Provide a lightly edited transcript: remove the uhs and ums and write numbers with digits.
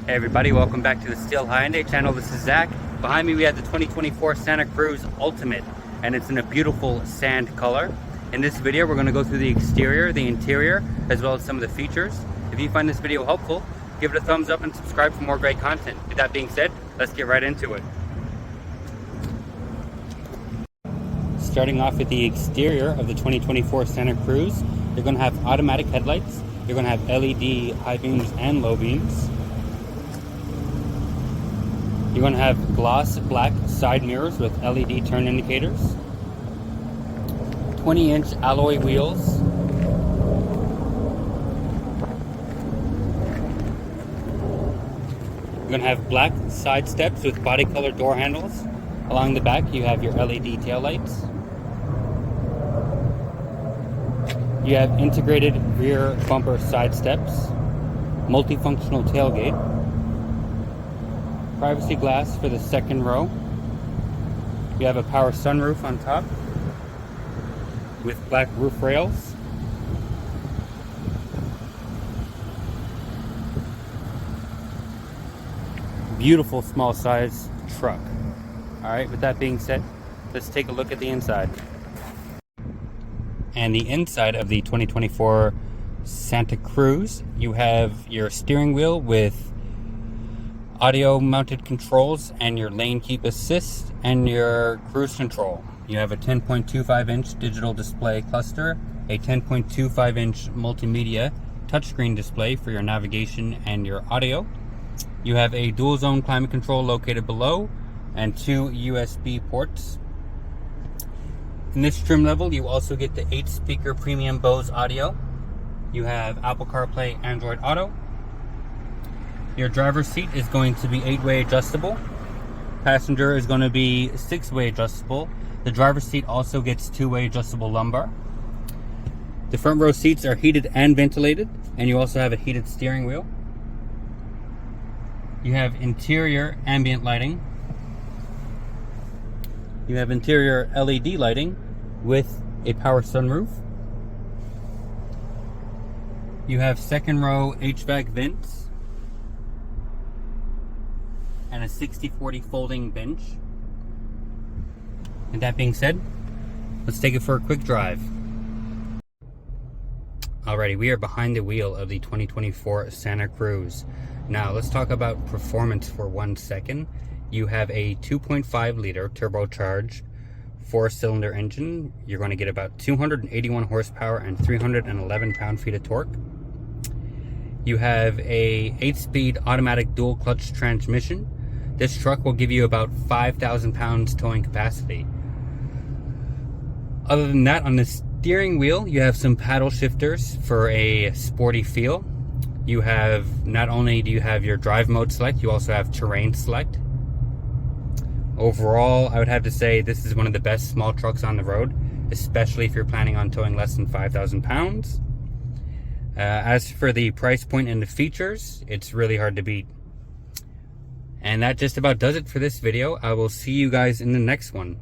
Hey everybody, welcome back to the Steele Hyundai channel. This is Zach. Behind me we have the 2024 Santa Cruz Ultimate, and it's in a beautiful sand color. In this video we're going to go through the exterior, the interior, as well as some of the features. If you find this video helpful, give it a thumbs up and subscribe for more great content. With that being said, let's get right into it. Starting off with the exterior of the 2024 Santa Cruz, you're going to have automatic headlights. You're going to have LED high beams and low beams. You're going to have gloss black side mirrors with LED turn indicators. 20-inch alloy wheels. You're going to have black side steps with body color door handles. Along the back you have your LED tail lights. You have integrated rear bumper side steps, multifunctional tailgate, privacy glass for the second row. You have a power sunroof on top with black roof rails. Beautiful small size truck. Alright, with that being said, let's take a look at the inside. And the inside of the 2024 Santa Cruz, you have your steering wheel with audio mounted controls and your lane keep assist and your cruise control. You have a 10.25 inch digital display cluster, a 10.25 inch multimedia touchscreen display for your navigation and your audio. You have a dual zone climate control located below and 2 USB ports. In this trim level, you also get the 8-speaker premium Bose audio. You have Apple CarPlay, Android Auto. Your driver's seat is going to be 8-way adjustable. Passenger is going to be 6-way adjustable. The driver's seat also gets 2-way adjustable lumbar. The front row seats are heated and ventilated, and you also have a heated steering wheel. You have interior ambient lighting. You have interior LED lighting with a power sunroof. You have second row HVAC vents and a 60/40 folding bench. And that being said, let's take it for a quick drive. Alrighty, we are behind the wheel of the 2024 Santa Cruz. Now let's talk about performance for 1 second. You have a 2.5 liter turbocharged 4-cylinder engine. You're going to get about 281 horsepower and 311 pound-feet of torque. You have a 8-speed automatic dual clutch transmission. This truck will give you about 5,000 pounds towing capacity. Other than that, on the steering wheel, you have some paddle shifters for a sporty feel. You have, not only do you have your drive mode select, you also have terrain select. Overall, I would have to say this is one of the best small trucks on the road, especially if you're planning on towing less than 5,000 pounds. As for the price point and the features, it's really hard to beat. And that just about does it for this video. I will see you guys in the next one.